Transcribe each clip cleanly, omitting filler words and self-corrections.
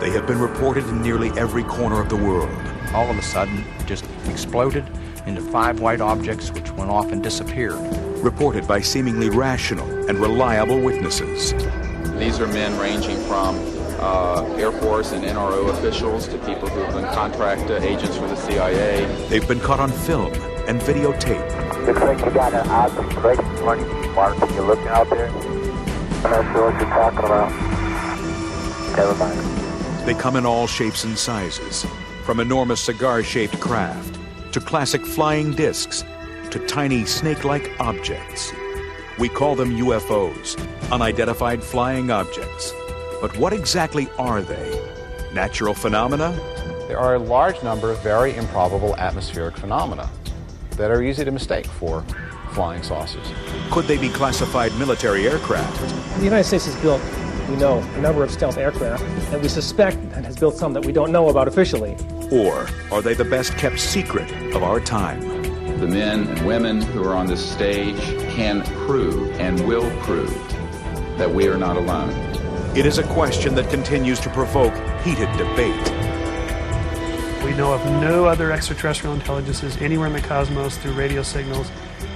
They have been reported in nearly every corner of the world. All of a sudden, just exploded into 5 white objects which went off and disappeared. Reported by seemingly rational and reliable witnesses. These are men ranging from Air Force and NRO officials to people who have been contract agents for the CIA. They've been caught on film and videotape. Looks like you got an object right in front of you, Mark. You're looking out there? I'm not sure what you're talking about. Never mind. They come in all shapes and sizes, from enormous cigar-shaped craft, to classic flying discs, to tiny snake-like objects. We call them UFOs, unidentified flying objects. But what exactly are they? Natural phenomena? There are a large number of very improbable atmospheric phenomena that are easy to mistake for flying saucers. Could they be classified military aircraft? The United States has built, we know, a number of stealth aircraft, and we suspect that has built some that we don't know about officially. Or are they the best-kept secret of our time? The men and women who are on this stage can prove and will prove that we are not alone. It is a question that continues to provoke heated debate. We know of no other extraterrestrial intelligences anywhere in the cosmos through radio signals,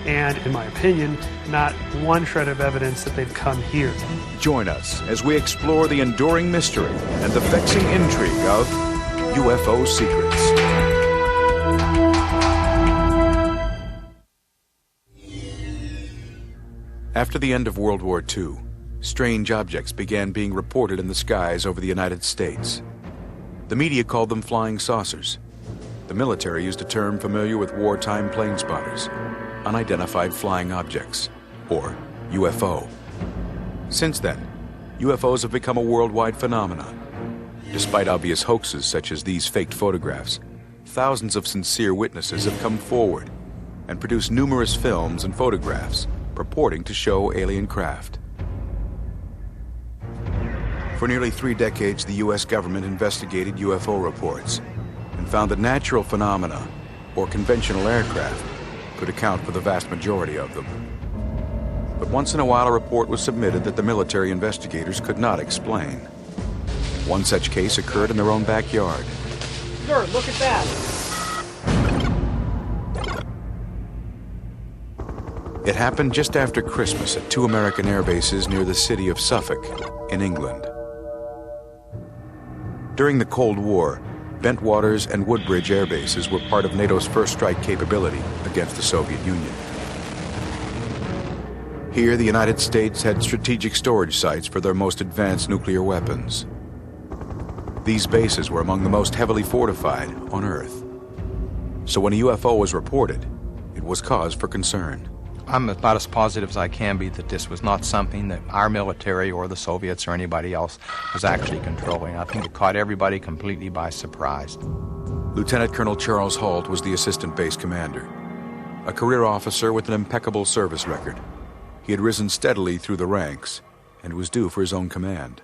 and, in my opinion, not one shred of evidence that they've come here. Join us as we explore the enduring mystery and the vexing intrigue of UFO secrets. After the end of World War II, strange objects began being reported in the skies over the United States. The media called them flying saucers. The military used a term familiar with wartime plane spotters: unidentified flying objects, or UFO. Since then, UFOs have become a worldwide phenomenon. Despite obvious hoaxes such as these faked photographs, thousands of sincere witnesses have come forward and produced numerous films and photographs purporting to show alien craft. For nearly 3 decades, the U.S. government investigated UFO reports and found that natural phenomena, or conventional aircraft, could account for the vast majority of them. But once in a while, a report was submitted that the military investigators could not explain. One such case occurred in their own backyard. Sir, look at that. It happened just after Christmas at 2 American air bases near the city of Suffolk in England. During the Cold War, Bentwaters and Woodbridge air bases were part of NATO's first strike capability against the Soviet Union. Here, the United States had strategic storage sites for their most advanced nuclear weapons. These bases were among the most heavily fortified on Earth. So when a UFO was reported, it was cause for concern. I'm about as positive as I can be that this was not something that our military or the Soviets or anybody else was actually controlling. I think it caught everybody completely by surprise. Lieutenant Colonel Charles Halt was the assistant base commander, a career officer with an impeccable service record. He had risen steadily through the ranks and was due for his own command.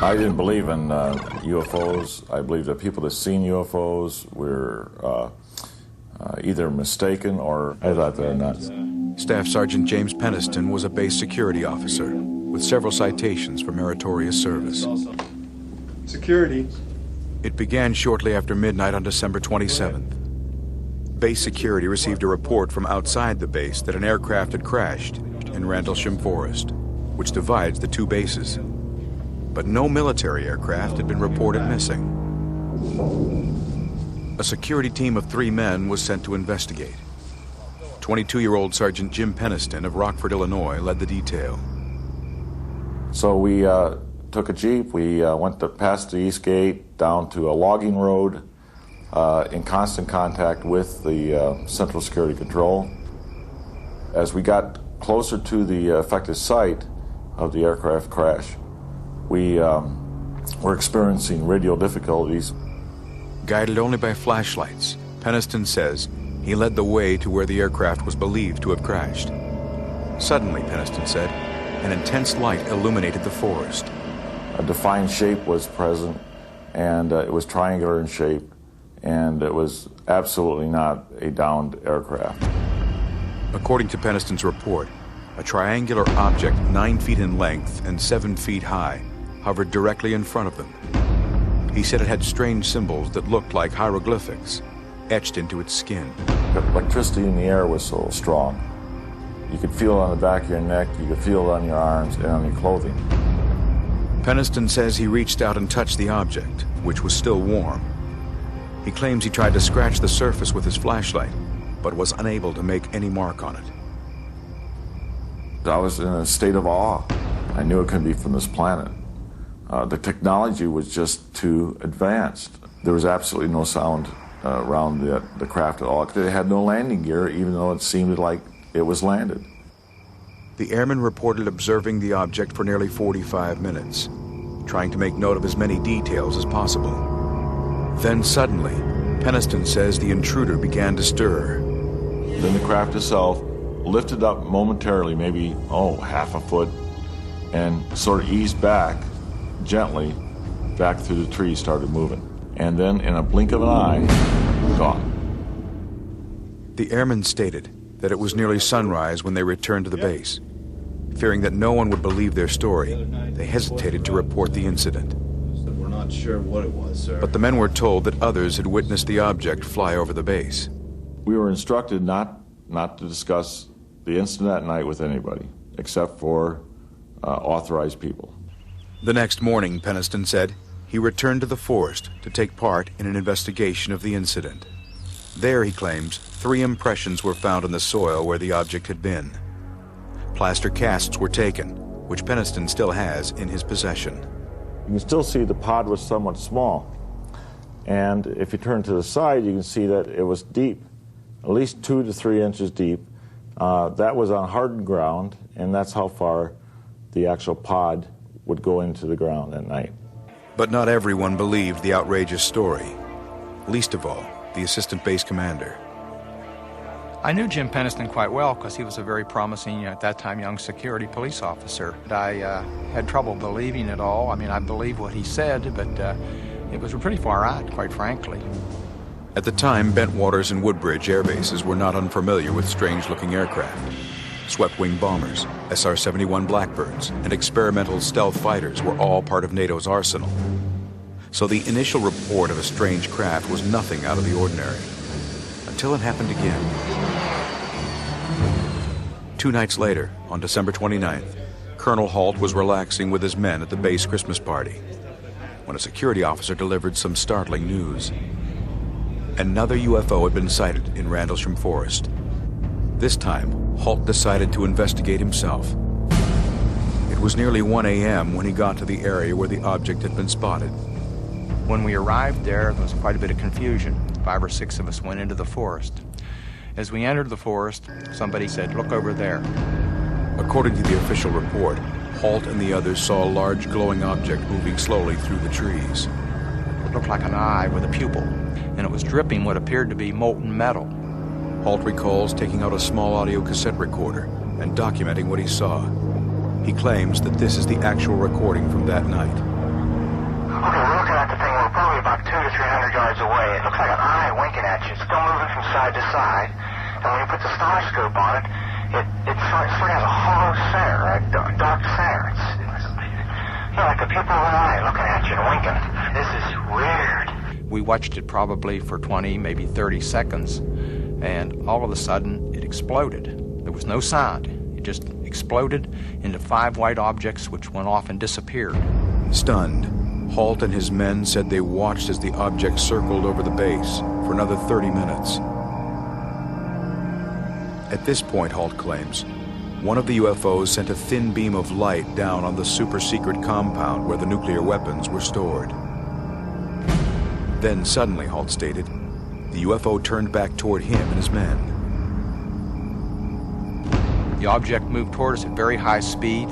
I didn't believe in UFOs. I believe that people that seen UFOs were either mistaken or I thought they were nuts. Staff Sergeant James Peniston was a base security officer with several citations for meritorious service. Security. It began shortly after midnight on December 27th. Base security received a report from outside the base that an aircraft had crashed in Rendlesham Forest, which divides the 2 bases. But no military aircraft had been reported missing. A security team of 3 men was sent to investigate. 22-year-old Sergeant Jim Peniston of Rockford, Illinois, led the detail. So we took a Jeep, we went past the East Gate, down to a logging road, in constant contact with the Central Security Control. As we got closer to the affected site of the aircraft crash, we were experiencing radio difficulties. Guided only by flashlights, Peniston says he led the way to where the aircraft was believed to have crashed. Suddenly, Peniston said, an intense light illuminated the forest. A defined shape was present, and it was triangular in shape, and it was absolutely not a downed aircraft. According to Peniston's report, a triangular object 9 feet in length and 7 feet high hovered directly in front of them. He said it had strange symbols that looked like hieroglyphics, etched into its skin. The electricity in the air was so strong. You could feel it on the back of your neck, you could feel it on your arms and on your clothing. Peniston says he reached out and touched the object, which was still warm. He claims he tried to scratch the surface with his flashlight, but was unable to make any mark on it. I was in a state of awe. I knew it couldn't be from this planet. The technology was just too advanced. There was absolutely no sound around the craft at all. They had no landing gear, even though it seemed like it was landed. The airman reported observing the object for nearly 45 minutes, trying to make note of as many details as possible. Then suddenly, Peniston says the intruder began to stir. Then the craft itself lifted up momentarily, maybe, half a foot, and sort of eased back, gently, back through the trees, started moving. And then, in a blink of an eye, gone. The airmen stated that it was nearly sunrise when they returned to the base. Fearing that no one would believe their story, they hesitated to report the incident. We're not sure what it was, sir. But the men were told that others had witnessed the object fly over the base. We were instructed not to discuss the incident that night with anybody, except for authorized people. The next morning, Peniston said, he returned to the forest to take part in an investigation of the incident. There, he claims, 3 impressions were found in the soil where the object had been. Plaster casts were taken, which Peniston still has in his possession. You can still see the pod was somewhat small. And if you turn to the side, you can see that it was deep, at least 2 to 3 inches deep. That was on hardened ground, and that's how far the actual pod would go into the ground at night. But not everyone believed the outrageous story, least of all the assistant base commander. I knew Jim Peniston quite well because he was a very promising, at that time, young security police officer. I had trouble believing it all. I mean, I believed what he said, but it was pretty far out, quite frankly. At the time, Bentwaters and Woodbridge air bases were not unfamiliar with strange-looking aircraft. Swept-wing bombers, SR-71 Blackbirds, and experimental stealth fighters were all part of NATO's arsenal. So the initial report of a strange craft was nothing out of the ordinary, until it happened again. 2 nights later, on December 29th, Colonel Halt was relaxing with his men at the base Christmas party when a security officer delivered some startling news. Another UFO had been sighted in Randlesham Forest. This time, Halt decided to investigate himself. It was nearly 1 a.m. when he got to the area where the object had been spotted. When we arrived there was quite a bit of confusion. 5 or 6 of us went into the forest. As we entered the forest, somebody said, "Look over there." According to the official report, Halt and the others saw a large glowing object moving slowly through the trees. It looked like an eye with a pupil, and it was dripping what appeared to be molten metal. Halt recalls taking out a small audio cassette recorder and documenting what he saw. He claims that this is the actual recording from that night. Okay, we're looking at the thing. We're probably about 200 to 300 yards away. It looks like an eye winking at you. It's still moving from side to side. And when you put the star scope on it, it sort of has a hollow center, a dark center. It's like the pupil of an eye looking at you and winking. This is weird. We watched it probably for 20, maybe 30 seconds, and all of a sudden it exploded. There was no sound. It just exploded into 5 white objects which went off and disappeared. Stunned, Halt and his men said they watched as the object circled over the base for another 30 minutes. At this point, Halt claims, one of the UFOs sent a thin beam of light down on the super-secret compound where the nuclear weapons were stored. Then suddenly, Halt stated, the UFO turned back toward him and his men. The object moved toward us at very high speed,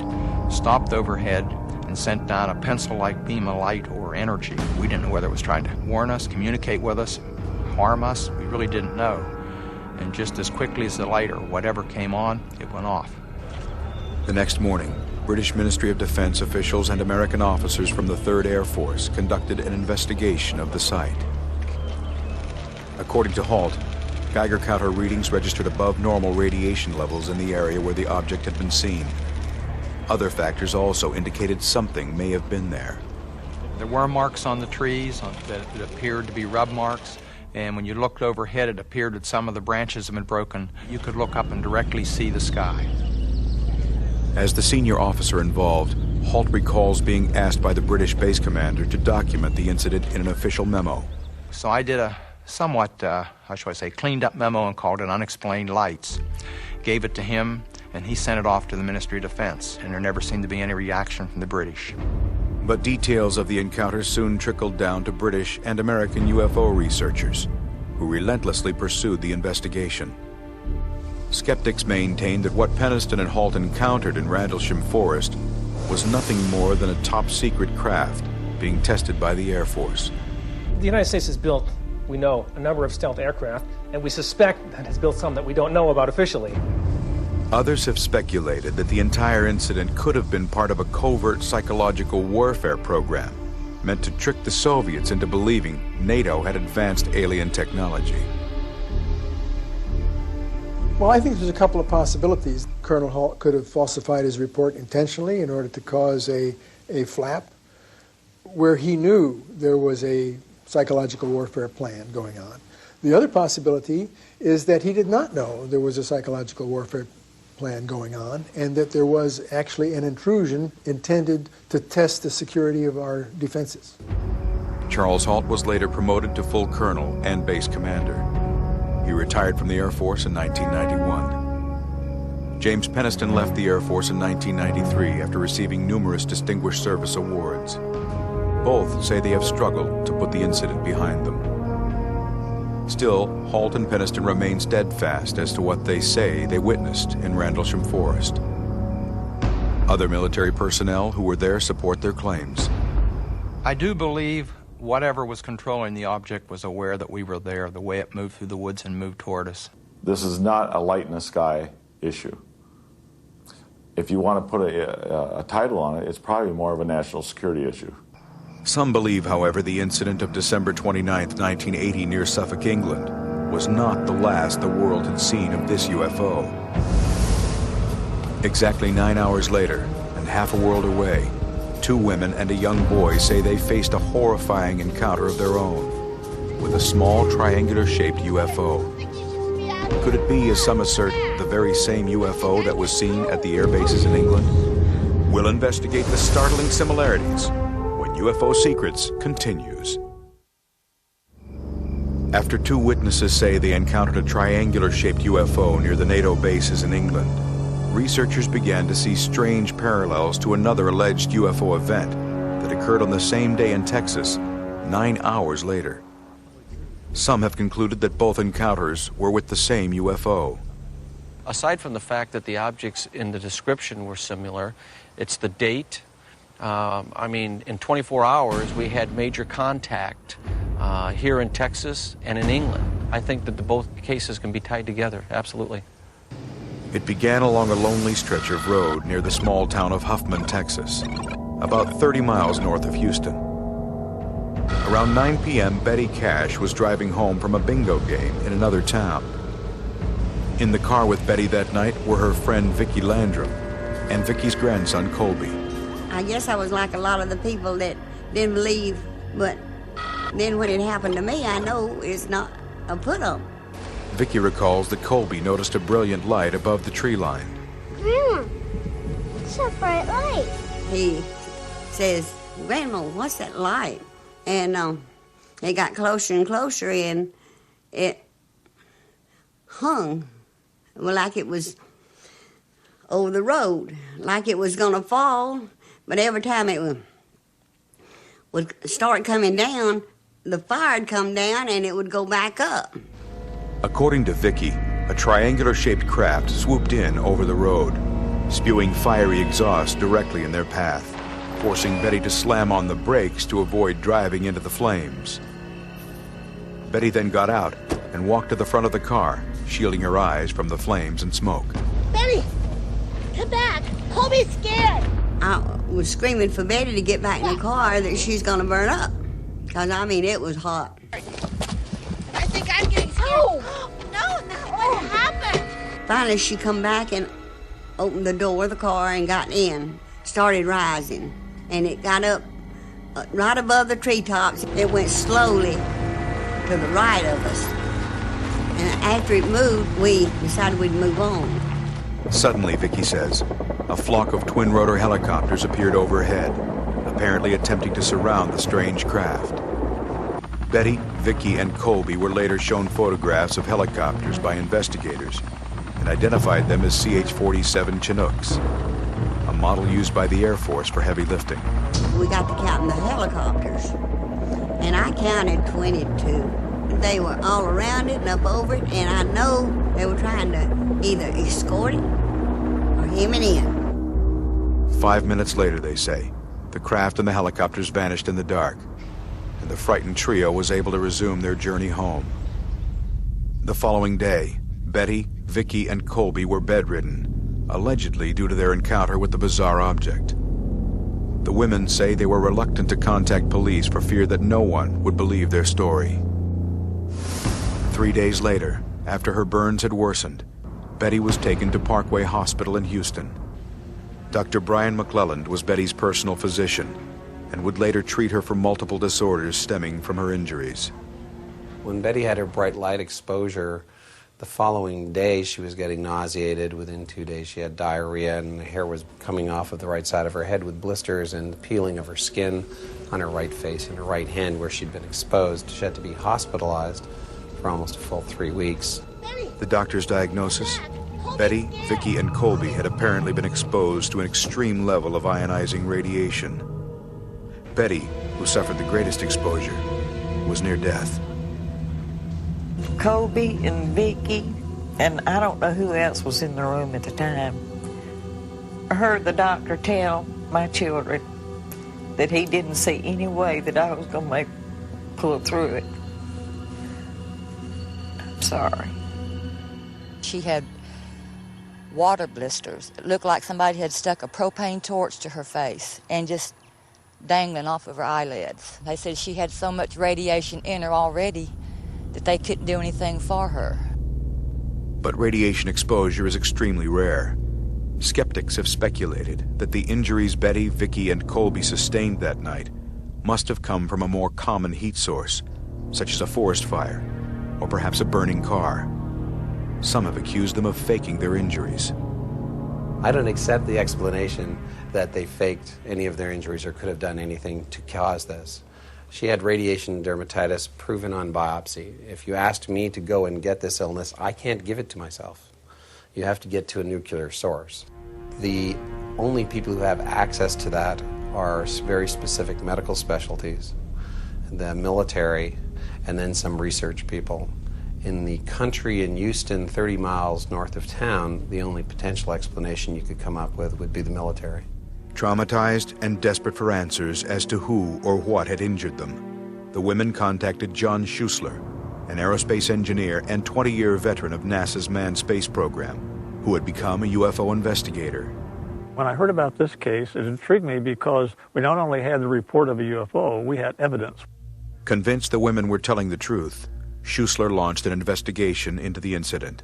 stopped overhead, and sent down a pencil-like beam of light or energy. We didn't know whether it was trying to warn us, communicate with us, harm us. We really didn't know. And just as quickly as the light or whatever came on, it went off. The next morning, British Ministry of Defense officials and American officers from the 3rd Air Force conducted an investigation of the site. According to Halt, Geiger counter readings registered above normal radiation levels in the area where the object had been seen. Other factors also indicated something may have been there. There were marks on the trees that appeared to be rub marks, and when you looked overhead, it appeared that some of the branches had been broken. You could look up and directly see the sky. As the senior officer involved, Halt recalls being asked by the British base commander to document the incident in an official memo. So I did a somewhat, how shall I say, cleaned up memo and called it Unexplained Lights. Gave it to him, and he sent it off to the Ministry of Defense, and there never seemed to be any reaction from the British. But details of the encounter soon trickled down to British and American UFO researchers, who relentlessly pursued the investigation. Skeptics maintained that what Penniston and Halt encountered in Randlesham Forest was nothing more than a top-secret craft being tested by the Air Force. The United States has built, we know, a number of stealth aircraft, and we suspect that it has built some that we don't know about officially. Others have speculated that the entire incident could have been part of a covert psychological warfare program meant to trick the Soviets into believing NATO had advanced alien technology. Well, I think there's a couple of possibilities. Colonel Halt could have falsified his report intentionally in order to cause a flap where he knew there was a psychological warfare plan going on. The other possibility is that he did not know there was a psychological warfare plan going on and that there was actually an intrusion intended to test the security of our defenses. Charles Halt was later promoted to full colonel and base commander. He retired from the Air Force in 1991. James Penniston left the Air Force in 1993 after receiving numerous Distinguished Service Awards. Both say they have struggled to put the incident behind them. Still, Halt and Penniston remain steadfast as to what they say they witnessed in Randlesham Forest. Other military personnel who were there support their claims. I do believe whatever was controlling the object was aware that we were there, the way it moved through the woods and moved toward us. This is not a light in the sky issue. If you want to put a title on it, it's probably more of a national security issue. Some believe, however, the incident of December 29, 1980 near Suffolk, England, was not the last the world had seen of this UFO. Exactly 9 hours later, and half a world away, 2 women and a young boy say they faced a horrifying encounter of their own with a small triangular-shaped UFO. Could it be, as some assert, the very same UFO that was seen at the air bases in England? We'll investigate the startling similarities when UFO Secrets continues. After 2 witnesses say they encountered a triangular-shaped UFO near the NATO bases in England, researchers began to see strange parallels to another alleged UFO event that occurred on the same day in Texas, 9 hours later. Some have concluded that both encounters were with the same UFO. Aside from the fact that the objects in the description were similar, it's the date. I mean, in 24 hours, we had major contact here in Texas and in England. I think that both cases can be tied together, absolutely. It began along a lonely stretch of road near the small town of Huffman, Texas, about 30 miles north of Houston. Around 9 p.m., Betty Cash was driving home from a bingo game in another town. In the car with Betty that night were her friend Vicki Landrum and Vicki's grandson Colby. I guess I was like a lot of the people that didn't believe, but then when it happened to me, I know it's not a put-up. Vicki recalls that Colby noticed a brilliant light above the tree line. Grandma, it's a bright light. He says, Grandma, what's that light? And it got closer and closer, and it hung like it was over the road, like it was going to fall. But every time it would start coming down, the fire would come down and it would go back up. According to Vicki, a triangular-shaped craft swooped in over the road, spewing fiery exhaust directly in their path, forcing Betty to slam on the brakes to avoid driving into the flames. Betty then got out and walked to the front of the car, shielding her eyes from the flames and smoke. Betty, come back. Colby's scared. I was screaming for Betty to get back in the car that she's going to burn up. Because, I mean, it was hot. I think I'm getting scared. No, what happened? Finally, she come back and opened the door of the car and got in. Started rising. And it got up right above the treetops. It went slowly to the right of us. And after it moved, we decided we'd move on. Suddenly, Vicky says, a flock of twin-rotor helicopters appeared overhead, apparently attempting to surround the strange craft. Betty, Vicky, and Colby were later shown photographs of helicopters by investigators and identified them as CH-47 Chinooks, a model used by the Air Force for heavy lifting. We got to counting the helicopters, and I counted 22. They were all around it and up over it, and I know they were trying to either escort it or hem it in. 5 minutes later, they say, the craft and the helicopters vanished in the dark, and the frightened trio was able to resume their journey home. The following day, Betty, Vicky, and Colby were bedridden, allegedly due to their encounter with the bizarre object. The women say they were reluctant to contact police for fear that no one would believe their story. 3 days later, after her burns had worsened, Betty was taken to Parkway Hospital in Houston. Dr. Brian McClelland was Betty's personal physician and would later treat her for multiple disorders stemming from her injuries. When Betty had her bright light exposure, the following day she was getting nauseated. Within 2 days she had diarrhea, and the hair was coming off of the right side of her head with blisters and the peeling of her skin on her right face and her right hand where she'd been exposed. She had to be hospitalized for almost a full 3 weeks. The doctor's diagnosis? Betty, Vicky, and Colby had apparently been exposed to an extreme level of ionizing radiation. Betty, who suffered the greatest exposure, was near death. Colby and Vicky, and I don't know who else was in the room at the time, I heard the doctor tell my children that he didn't see any way that I was going to pull through it. I'm sorry. She had water blisters. It looked like somebody had stuck a propane torch to her face and just dangling off of her eyelids. They said she had so much radiation in her already that they couldn't do anything for her. But radiation exposure is extremely rare. Skeptics have speculated that the injuries Betty, Vicky, and Colby sustained that night must have come from a more common heat source, such as a forest fire, or perhaps a burning car. Some have accused them of faking their injuries. I don't accept the explanation that they faked any of their injuries or could have done anything to cause this. She had radiation dermatitis proven on biopsy. If you asked me to go and get this illness, I can't give it to myself. You have to get to a nuclear source. The only people who have access to that are very specific medical specialties, the military, and then some research people. In the country in Houston, 30 miles north of town, the only potential explanation you could come up with would be the military. Traumatized and desperate for answers as to who or what had injured them, the women contacted John Schuessler, an aerospace engineer and 20-year veteran of NASA's manned space program, who had become a UFO investigator. When I heard about this case, it intrigued me because we not only had the report of a UFO, we had evidence. Convinced the women were telling the truth, Schuessler launched an investigation into the incident.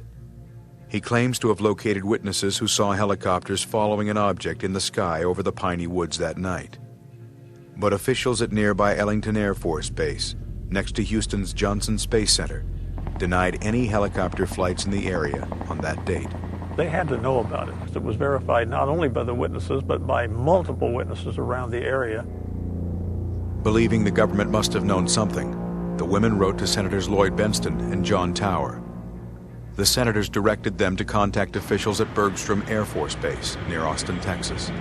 He claims to have located witnesses who saw helicopters following an object in the sky over the piney woods that night. But officials at nearby Ellington Air Force Base, next to Houston's Johnson Space Center, denied any helicopter flights in the area on that date. They had to know about it. It was verified not only by the witnesses, but by multiple witnesses around the area. Believing the government must have known something, the women wrote to Senators Lloyd Benston and John Tower. The senators directed them to contact officials at Bergstrom Air Force Base near Austin, Texas,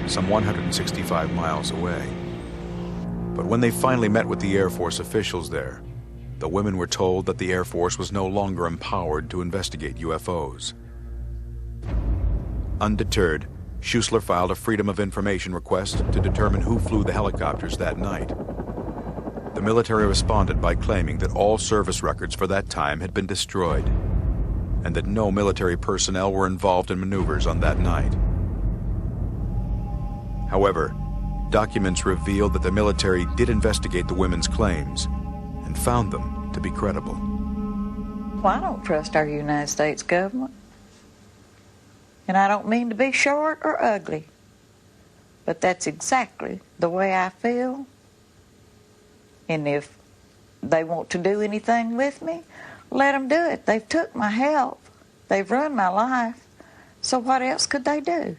some 165 miles away. But when they finally met with the Air Force officials there, the women were told that the Air Force was no longer empowered to investigate UFOs. Undeterred, Schuessler filed a Freedom of Information request to determine who flew the helicopters that night. The military responded by claiming that all service records for that time had been destroyed, and that no military personnel were involved in maneuvers on that night. However, documents revealed that the military did investigate the women's claims and found them to be credible. Well, I don't trust our United States government. And I don't mean to be short or ugly, but that's exactly the way I feel And if they want to do anything with me, let them do it. They've took my health. They've ruined my life. So what else could they do?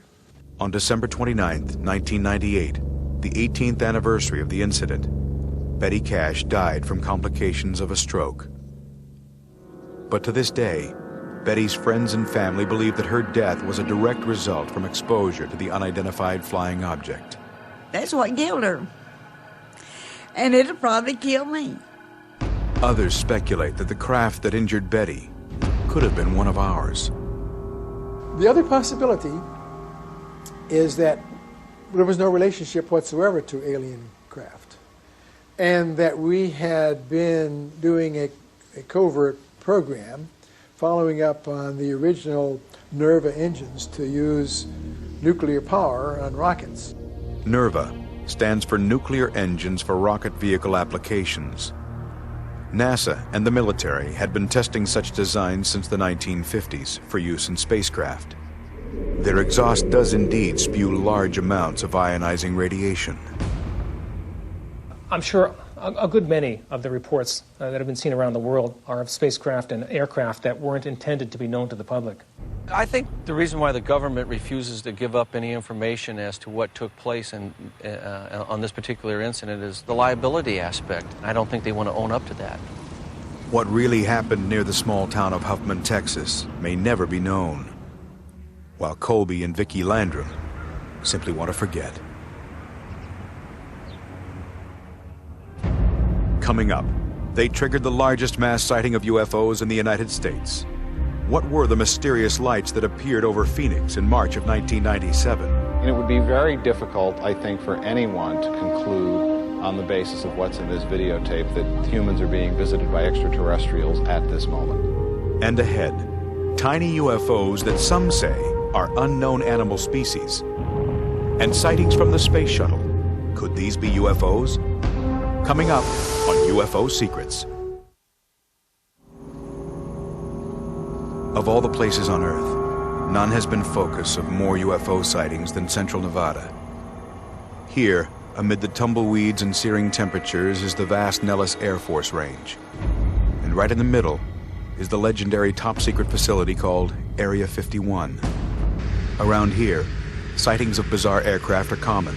On December 29th, 1998, the 18th anniversary of the incident, Betty Cash died from complications of a stroke. But to this day, Betty's friends and family believe that her death was a direct result from exposure to the unidentified flying object. That's what killed her. And it'll probably kill me. Others speculate that the craft that injured Betty could have been one of ours. The other possibility is that there was no relationship whatsoever to alien craft, and that we had been doing a covert program following up on the original NERVA engines to use nuclear power on rockets. NERVA stands for Nuclear Engines for Rocket Vehicle Applications. NASA and the military had been testing such designs since the 1950s for use in spacecraft. Their exhaust does indeed spew large amounts of ionizing radiation. I'm sure a good many of the reports that have been seen around the world are of spacecraft and aircraft that weren't intended to be known to the public. I think the reason why the government refuses to give up any information as to what took place on this particular incident is the liability aspect. I don't think they want to own up to that. What really happened near the small town of Huffman, Texas, may never be known, while Colby and Vicki Landrum simply want to forget. Coming up, they triggered the largest mass sighting of UFOs in the United States. What were the mysterious lights that appeared over Phoenix in March of 1997? And it would be very difficult, I think, for anyone to conclude on the basis of what's in this videotape that humans are being visited by extraterrestrials at this moment. And ahead, tiny UFOs that some say are unknown animal species. And sightings from the space shuttle. Could these be UFOs? Coming up on UFO Secrets. Of all the places on Earth, none has been focus of more UFO sightings than Central Nevada. Here, amid the tumbleweeds and searing temperatures, is the vast Nellis Air Force Range. And right in the middle is the legendary top-secret facility called Area 51. Around here, sightings of bizarre aircraft are common.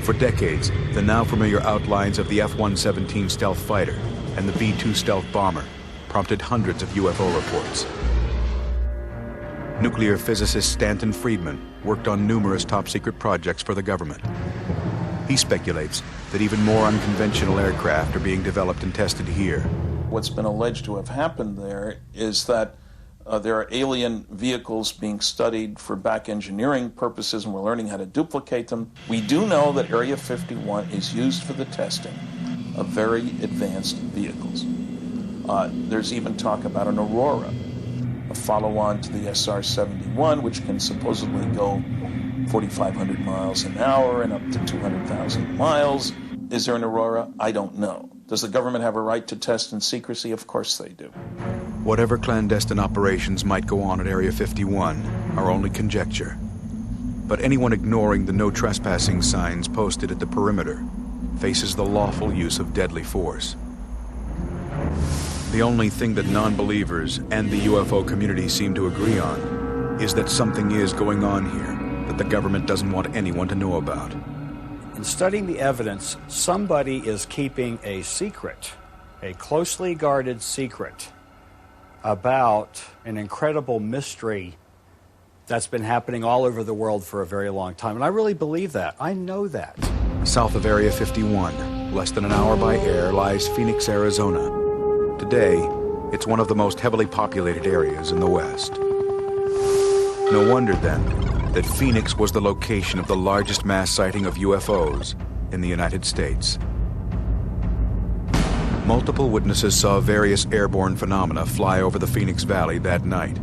For decades, the now familiar outlines of the F-117 stealth fighter and the B-2 stealth bomber prompted hundreds of UFO reports. Nuclear physicist Stanton Friedman worked on numerous top-secret projects for the government. He speculates that even more unconventional aircraft are being developed and tested here. What's been alleged to have happened there is that there are alien vehicles being studied for back engineering purposes, and we're learning how to duplicate them. We do know that Area 51 is used for the testing of very advanced vehicles. There's even talk about an Aurora, a follow-on to the SR-71, which can supposedly go 4,500 miles an hour and up to 200,000 miles. Is there an Aurora? I don't know. Does the government have a right to test in secrecy? Of course they do. Whatever clandestine operations might go on at Area 51 are only conjecture. But anyone ignoring the no trespassing signs posted at the perimeter faces the lawful use of deadly force. The only thing that non-believers and the UFO community seem to agree on is that something is going on here that the government doesn't want anyone to know about. In studying the evidence, somebody is keeping a secret, a closely guarded secret, about an incredible mystery that's been happening all over the world for a very long time. And I really believe that. I know that. South of Area 51, less than an hour by air, lies Phoenix, Arizona. Today, it's one of the most heavily populated areas in the West. No wonder, then, that Phoenix was the location of the largest mass sighting of UFOs in the United States. Multiple witnesses saw various airborne phenomena fly over the Phoenix Valley that night.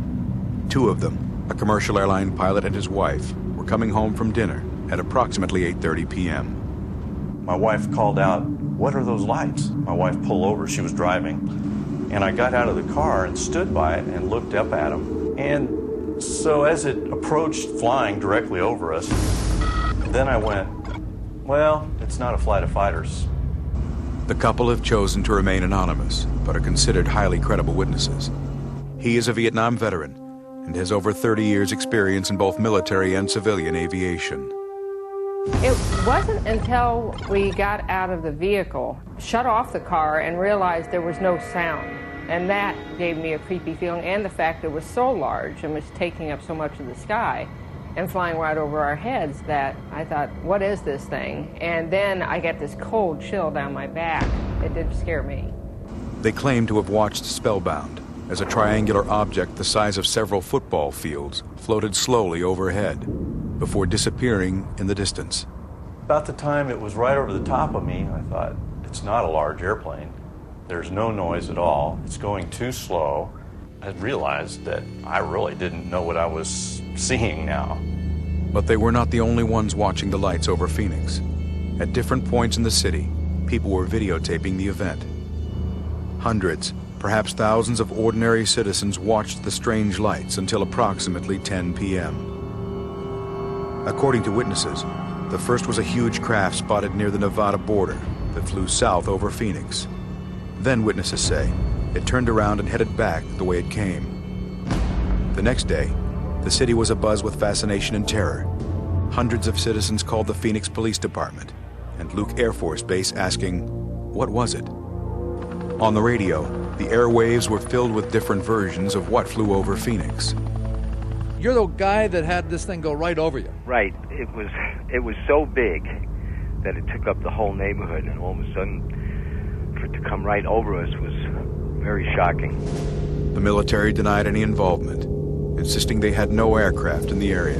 Two of them, a commercial airline pilot and his wife, were coming home from dinner at approximately 8:30 p.m. My wife called out, "What are those lights?" My wife pulled over, she was driving, and I got out of the car and stood by it and looked up at them. And so as it approached flying directly over us, then I went, well, it's not a flight of fighters. The couple have chosen to remain anonymous, but are considered highly credible witnesses. He is a Vietnam veteran and has over 30 years' experience in both military and civilian aviation. It wasn't until we got out of the vehicle, shut off the car, and realized there was no sound. And that gave me a creepy feeling, and the fact that it was so large and was taking up so much of the sky and flying right over our heads that I thought, what is this thing? And then I got this cold chill down my back. It did scare me. They claim to have watched spellbound as a triangular object the size of several football fields floated slowly overhead before disappearing in the distance. About the time it was right over the top of me, I thought, it's not a large airplane. There's no noise at all. It's going too slow. I realized that I really didn't know what I was seeing now. But they were not the only ones watching the lights over Phoenix. At different points in the city, people were videotaping the event. Hundreds, perhaps thousands of ordinary citizens watched the strange lights until approximately 10 p.m. According to witnesses, the first was a huge craft spotted near the Nevada border that flew south over Phoenix. Then, witnesses say, it turned around and headed back the way it came. The next day, the city was abuzz with fascination and terror. Hundreds of citizens called the Phoenix Police Department and Luke Air Force Base asking, what was it? On the radio, the airwaves were filled with different versions of what flew over Phoenix. You're the guy that had this thing go right over you. Right. It was so big that it took up the whole neighborhood, and all of a sudden, for it to come right over us was very shocking. The military denied any involvement, insisting they had no aircraft in the area.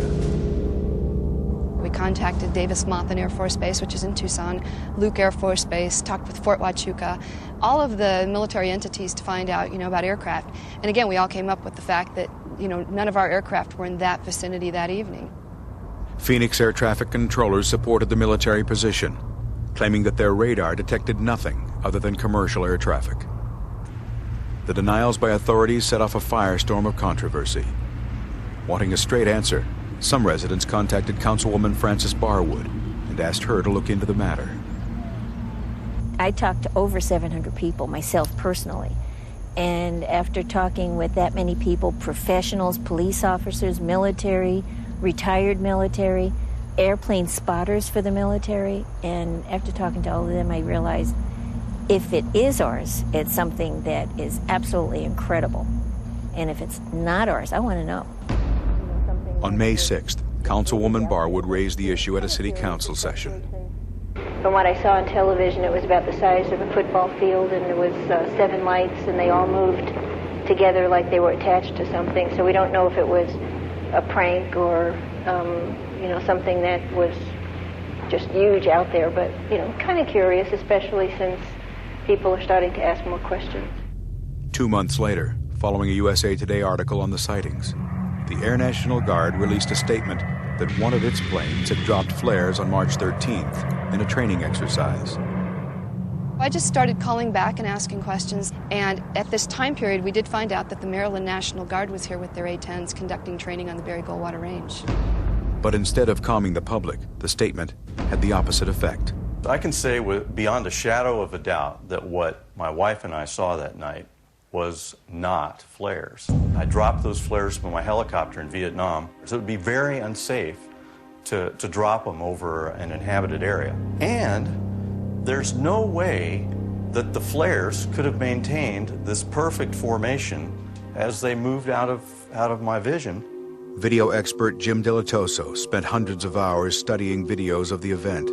We contacted Davis-Monthan Air Force Base, which is in Tucson, Luke Air Force Base, talked with Fort Huachuca, all of the military entities to find out, about aircraft. And again, we all came up with the fact that, none of our aircraft were in that vicinity that evening. Phoenix air traffic controllers supported the military position, claiming that their radar detected nothing other than commercial air traffic. The denials by authorities set off a firestorm of controversy. Wanting a straight answer, some residents contacted Councilwoman Frances Barwood and asked her to look into the matter. I talked to over 700 people myself personally, and after talking with that many people, professionals, police officers, military, retired military, airplane spotters for the military, and after talking to all of them, I realized if it is ours, it's something that is absolutely incredible. And if it's not ours, I want to know. On May 6th, Councilwoman Barwood raised the issue at a city council session. From what I saw on television, it was about the size of a football field, and there was 7 lights, and they all moved together like they were attached to something. So we don't know if it was a prank or, something that was just huge out there, but, kind of curious, especially since people are starting to ask more questions. 2 months later, following a USA Today article on the sightings, the Air National Guard released a statement that one of its planes had dropped flares on March 13th in a training exercise. I just started calling back and asking questions, and at this time period, we did find out that the Maryland National Guard was here with their A-10s conducting training on the Berry-Goldwater Range. But instead of calming the public, the statement had the opposite effect. I can say beyond a shadow of a doubt that what my wife and I saw that night was not flares. I dropped those flares from my helicopter in Vietnam, so it would be very unsafe to drop them over an inhabited area. And there's no way that the flares could have maintained this perfect formation as they moved out of my vision. Video expert Jim Delatoso spent hundreds of hours studying videos of the event.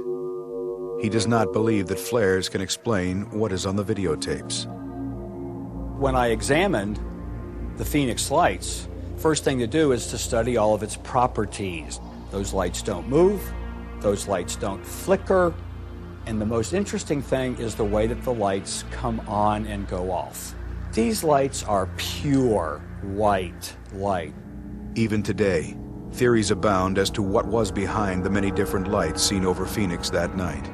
He does not believe that flares can explain what is on the videotapes. When I examined the Phoenix lights, first thing to do is to study all of its properties. Those lights don't move, those lights don't flicker, and the most interesting thing is the way that the lights come on and go off. These lights are pure white light. Even today, theories abound as to what was behind the many different lights seen over Phoenix that night.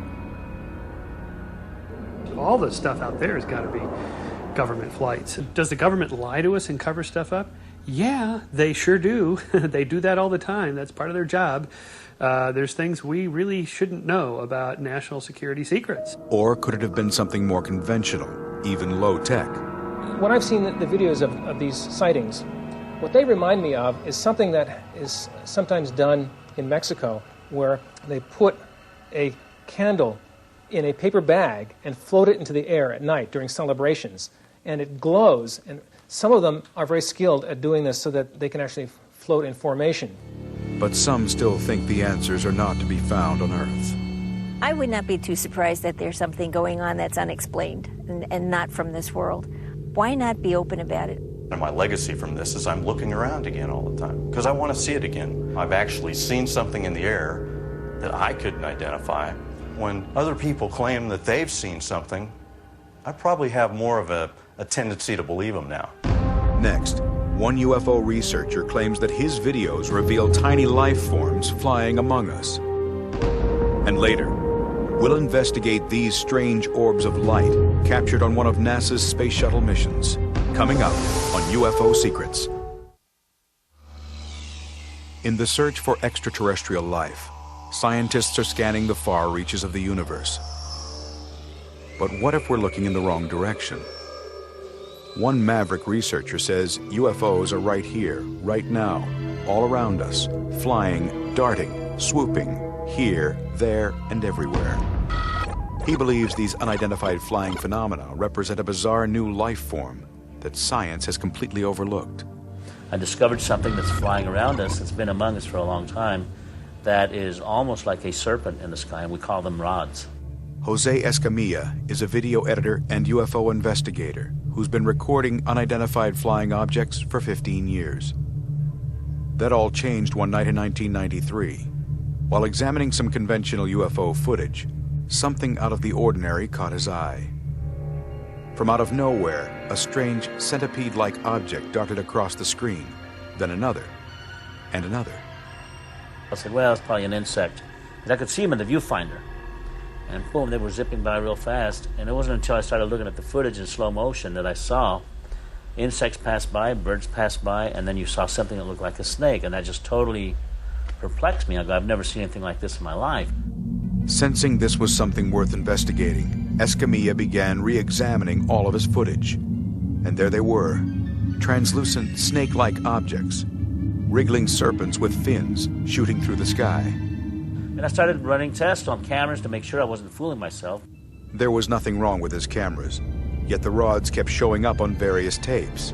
All the stuff out there has got to be government flights. Does the government lie to us and cover stuff up? Yeah, they sure do. They do that all the time. That's part of their job. There's things we really shouldn't know about national security secrets. Or could it have been something more conventional, even low-tech? When I've seen the videos of these sightings, what they remind me of is something that is sometimes done in Mexico, where they put a candle in a paper bag and float it into the air at night during celebrations, and it glows. And some of them are very skilled at doing this so that they can actually float in formation. But some still think the answers are not to be found on Earth. I would not be too surprised that there's something going on that's unexplained and not from this world. Why not be open about it? And my legacy from this is I'm looking around again all the time because I want to see it again. I've actually seen something in the air that I couldn't identify. When other people claim that they've seen something, I probably have more of a tendency to believe them now. Next, one UFO researcher claims that his videos reveal tiny life forms flying among us. And later, we'll investigate these strange orbs of light captured on one of NASA's space shuttle missions. Coming up on UFO Secrets. In the search for extraterrestrial life, scientists are scanning the far reaches of the universe. But what if we're looking in the wrong direction? One maverick researcher says UFOs are right here, right now, all around us, flying, darting, swooping, here, there, and everywhere. He believes these unidentified flying phenomena represent a bizarre new life form that science has completely overlooked. I discovered something that's flying around us, that's been among us for a long time, that is almost like a serpent in the sky, and we call them rods. Jose Escamilla is a video editor and UFO investigator who's been recording unidentified flying objects for 15 years. That all changed one night in 1993. While examining some conventional UFO footage, something out of the ordinary caught his eye. From out of nowhere, a strange centipede-like object darted across the screen, then another, and another. I said, well, it's probably an insect. And I could see them in the viewfinder. And boom, they were zipping by real fast. And it wasn't until I started looking at the footage in slow motion that I saw insects pass by, birds pass by, and then you saw something that looked like a snake. And that just totally perplexed me. I go, I've never seen anything like this in my life. Sensing this was something worth investigating, Escamilla began re-examining all of his footage. And there they were, translucent snake-like objects, wriggling serpents with fins shooting through the sky. And I started running tests on cameras to make sure I wasn't fooling myself. There was nothing wrong with his cameras, yet the rods kept showing up on various tapes.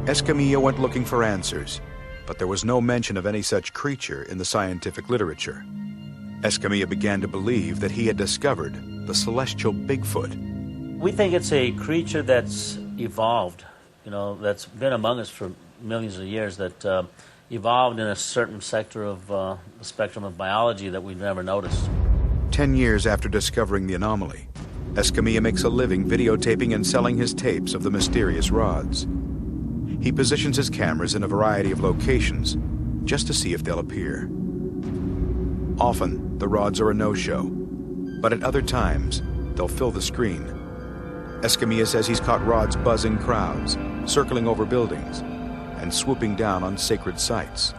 Escamilla went looking for answers, but there was no mention of any such creature in the scientific literature. Escamilla began to believe that he had discovered the celestial Bigfoot. We think it's a creature that's evolved, that's been among us for millions of years, that evolved in a certain sector of the spectrum of biology that we've never noticed. 10 years after discovering the anomaly, Escamilla makes a living videotaping and selling his tapes of the mysterious rods. He positions his cameras in a variety of locations just to see if they'll appear. Often, the rods are a no-show, but at other times, they'll fill the screen. Escamilla says he's caught rods buzzing crowds, circling over buildings, and swooping down on sacred sites.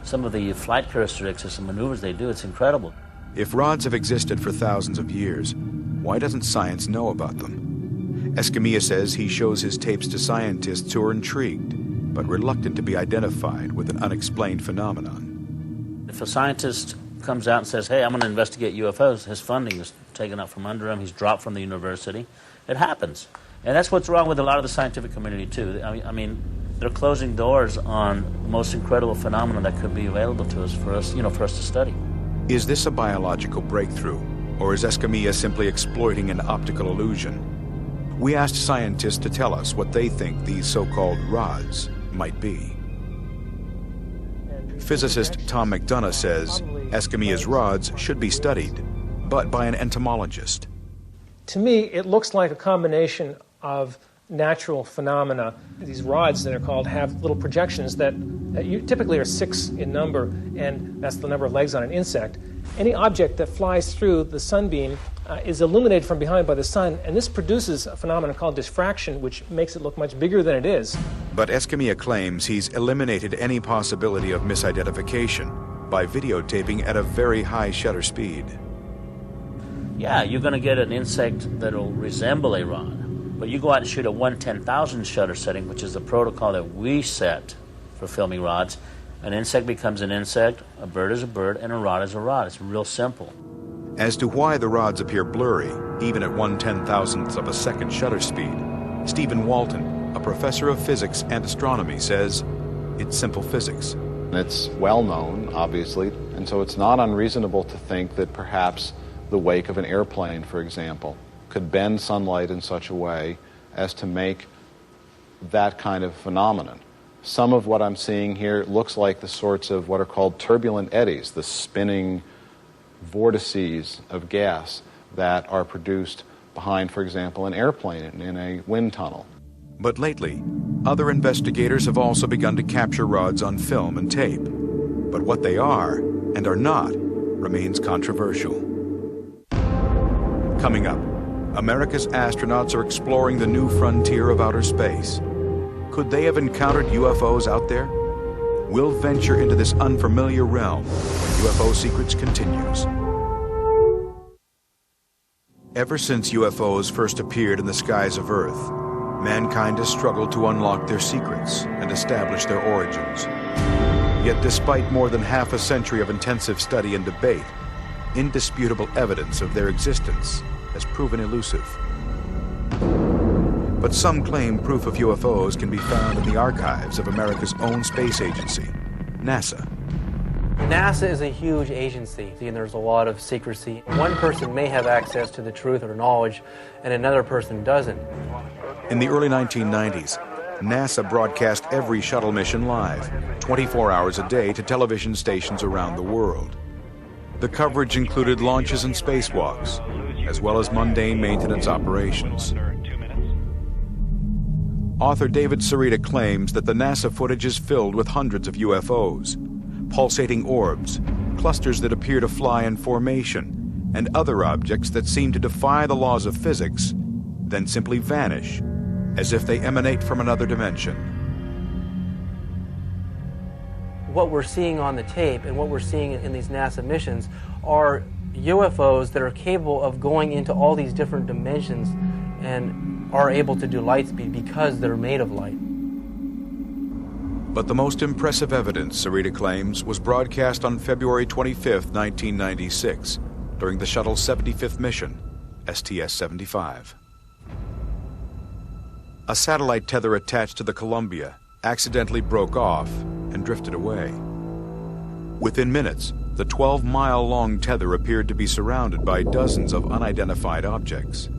Some of the flight characteristics and maneuvers they do, it's incredible. If rods have existed for thousands of years, why doesn't science know about them? Escamilla says he shows his tapes to scientists who are intrigued, but reluctant to be identified with an unexplained phenomenon. If a scientist comes out and says, hey, I'm going to investigate UFOs, his funding is taken up from under him, he's dropped from the university, it happens. And that's what's wrong with a lot of the scientific community, too. I mean, they're closing doors on the most incredible phenomena that could be available to us for us to study. Is this a biological breakthrough, or is Escamilla simply exploiting an optical illusion? We asked scientists to tell us what they think these so-called rods might be. Physicist Tom McDonough says Escamilla's rods should be studied, but by an entomologist. To me, it looks like a combination of natural phenomena. These rods that are called have little projections that typically are 6 in number, and that's the number of legs on an insect. Any object that flies through the sunbeam is illuminated from behind by the sun, and this produces a phenomenon called diffraction, which makes it look much bigger than it is. But Escamilla claims he's eliminated any possibility of misidentification by videotaping at a very high shutter speed. Yeah, you're going to get an insect that'll resemble a rod. But you go out and shoot a 1/10,000 shutter setting, which is the protocol that we set for filming rods. An insect becomes an insect, a bird is a bird, and a rod is a rod. It's real simple. As to why the rods appear blurry, even at 1/10,000th of a second shutter speed, Stephen Walton, a professor of physics and astronomy, says it's simple physics. It's well known, obviously, and so it's not unreasonable to think that perhaps the wake of an airplane, for example, could bend sunlight in such a way as to make that kind of phenomenon. Some of what I'm seeing here looks like the sorts of what are called turbulent eddies, the spinning vortices of gas that are produced behind, for example, an airplane in a wind tunnel. But lately, other investigators have also begun to capture rods on film and tape. But what they are and are not remains controversial. Coming up, America's astronauts are exploring the new frontier of outer space. Could they have encountered UFOs out there? We'll venture into this unfamiliar realm when UFO Secrets continues. Ever since UFOs first appeared in the skies of Earth, mankind has struggled to unlock their secrets and establish their origins. Yet despite more than half a century of intensive study and debate, indisputable evidence of their existence has proven elusive. But some claim proof of UFOs can be found in the archives of America's own space agency, NASA. NASA is a huge agency, and there's a lot of secrecy. One person may have access to the truth or knowledge, and another person doesn't. In the early 1990s, NASA broadcast every shuttle mission live, 24 hours a day, to television stations around the world. The coverage included launches and spacewalks, as well as mundane maintenance operations. Author David Sarita claims that the NASA footage is filled with hundreds of UFOs, pulsating orbs, clusters that appear to fly in formation, and other objects that seem to defy the laws of physics, then simply vanish, as if they emanate from another dimension. What we're seeing on the tape and what we're seeing in these NASA missions are UFOs that are capable of going into all these different dimensions and are able to do light speed because they're made of light. But the most impressive evidence, Sarita claims, was broadcast on February 25, 1996, during the shuttle's 75th mission, STS-75. A satellite tether attached to the Columbia accidentally broke off and drifted away. Within minutes, the 12-mile-long tether appeared to be surrounded by dozens of unidentified objects.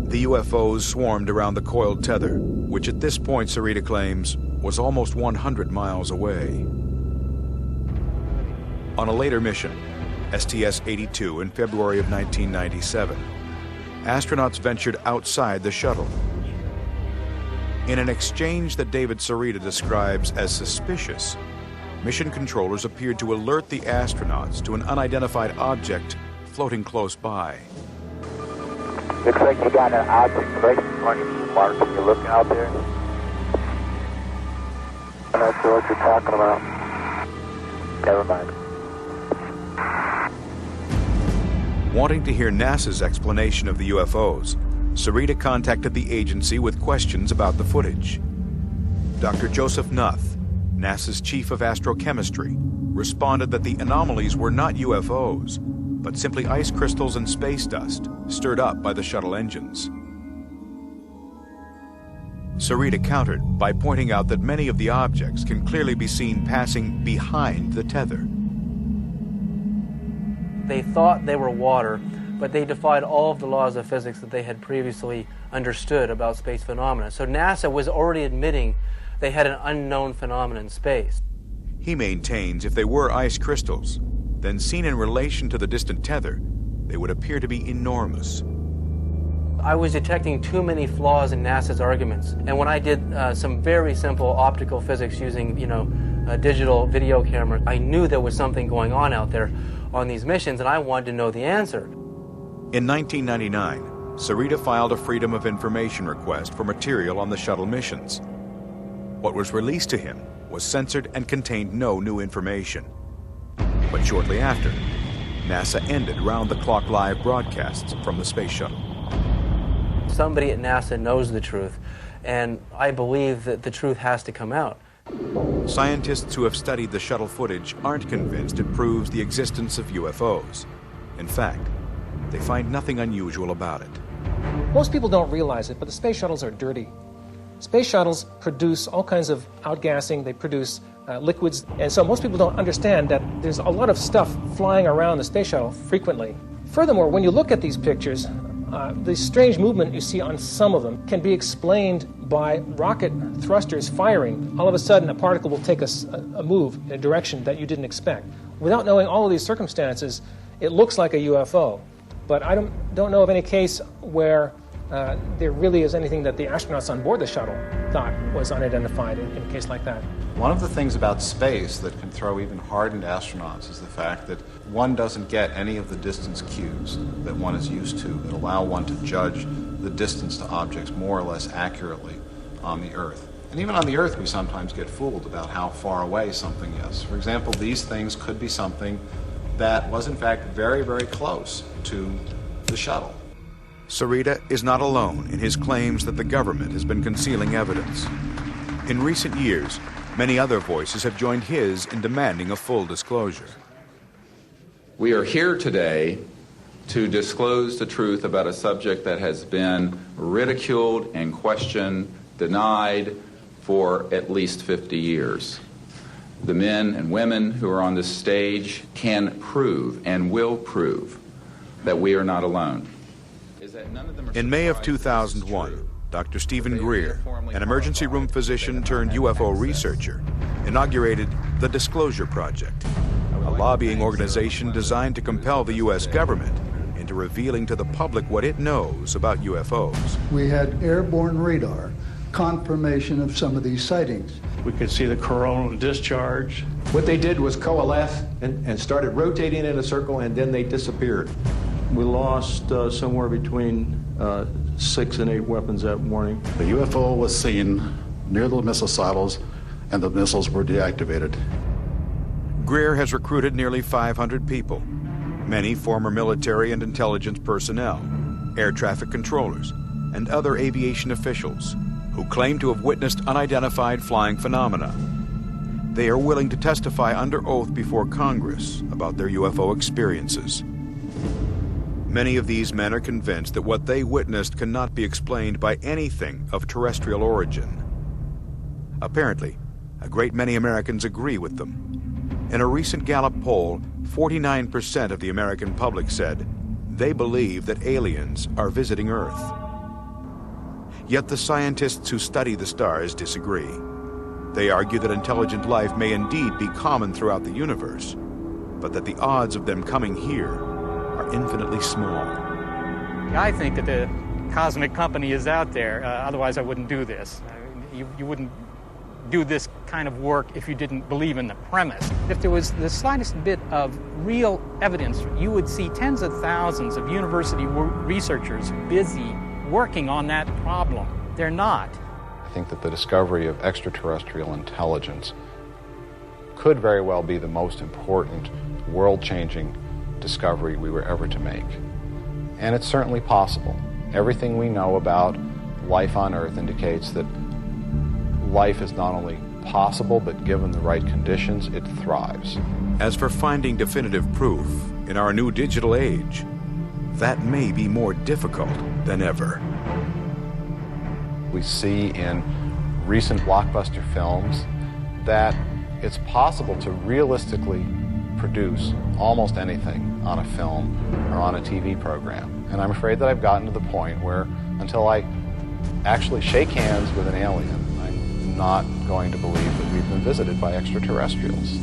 The UFOs swarmed around the coiled tether, which at this point, Sarita claims, was almost 100 miles away. On a later mission, STS-82, in February of 1997, astronauts ventured outside the shuttle. In an exchange that David Sarita describes as suspicious, mission controllers appeared to alert the astronauts to an unidentified object floating close by. Looks like you got an object right in front of you, Mark. Can you look out there? I'm not sure what you're talking about. Never mind. Wanting to hear NASA's explanation of the UFOs, Sarita contacted the agency with questions about the footage. Dr. Joseph Nuth, NASA's chief of astrochemistry, responded that the anomalies were not UFOs, but simply ice crystals and space dust stirred up by the shuttle engines. Sarita countered by pointing out that many of the objects can clearly be seen passing behind the tether. They thought they were water, but they defied all of the laws of physics that they had previously understood about space phenomena. So NASA was already admitting they had an unknown phenomenon in space. He maintains if they were ice crystals, then seen in relation to the distant tether, they would appear to be enormous. I was detecting too many flaws in NASA's arguments. And when I did some very simple optical physics using, a digital video camera, I knew there was something going on out there on these missions, and I wanted to know the answer. In 1999, Sarita filed a Freedom of Information request for material on the shuttle missions. What was released to him was censored and contained no new information. But shortly after, NASA ended round-the-clock live broadcasts from the space shuttle. Somebody at NASA knows the truth, and I believe that the truth has to come out. Scientists who have studied the shuttle footage aren't convinced it proves the existence of UFOs. In fact, they find nothing unusual about it. Most people don't realize it, but the space shuttles are dirty. Space shuttles produce all kinds of outgassing, they produce liquids, and so most people don't understand that there's a lot of stuff flying around the space shuttle frequently. Furthermore, when you look at these pictures, the strange movement you see on some of them can be explained by rocket thrusters firing. All of a sudden, a particle will take a move in a direction that you didn't expect. Without knowing all of these circumstances, it looks like a UFO. But I don't know of any case where there really is anything that the astronauts on board the shuttle thought was unidentified in a case like that. One of the things about space that can throw even hardened astronauts is the fact that one doesn't get any of the distance cues that one is used to that allow one to judge the distance to objects more or less accurately on the Earth. And even on the Earth, we sometimes get fooled about how far away something is. For example, these things could be something that was in fact very, very close to the shuttle. Sarita is not alone in his claims that the government has been concealing evidence. In recent years, many other voices have joined his in demanding a full disclosure. We are here today to disclose the truth about a subject that has been ridiculed and questioned, denied for at least 50 years. The men and women who are on this stage can prove and will prove that we are not alone. In May of 2001, Dr. Stephen Greer, an emergency room physician turned UFO researcher, inaugurated the Disclosure Project, a lobbying organization designed to compel the U.S. government into revealing to the public what it knows about UFOs. We had airborne radar confirmation of some of these sightings. We could see the coronal discharge. What they did was coalesce and started rotating in a circle, and then they disappeared. We lost somewhere between 6 and 8 weapons that morning. The UFO was seen near the missile silos, and the missiles were deactivated. Greer has recruited nearly 500 people, many former military and intelligence personnel, air traffic controllers, and other aviation officials who claim to have witnessed unidentified flying phenomena. They are willing to testify under oath before Congress about their UFO experiences. Many of these men are convinced that what they witnessed cannot be explained by anything of terrestrial origin. Apparently, a great many Americans agree with them. In a recent Gallup poll, 49% of the American public said they believe that aliens are visiting Earth. Yet the scientists who study the stars disagree. They argue that intelligent life may indeed be common throughout the universe, but that the odds of them coming here are infinitely small. I think that the cosmic company is out there, otherwise I wouldn't do this. You wouldn't do this kind of work if you didn't believe in the premise. If there was the slightest bit of real evidence, you would see tens of thousands of university researchers busy working on that problem. They're not. I think that the discovery of extraterrestrial intelligence could very well be the most important world-changing discovery we were ever to make. And it's certainly possible. Everything we know about life on Earth indicates that life is not only possible, but given the right conditions, it thrives. As for finding definitive proof in our new digital age, that may be more difficult than ever. We see in recent blockbuster films that it's possible to realistically produce almost anything on a film or on a TV program. And I'm afraid that I've gotten to the point where until I actually shake hands with an alien, I'm not going to believe that we've been visited by extraterrestrials.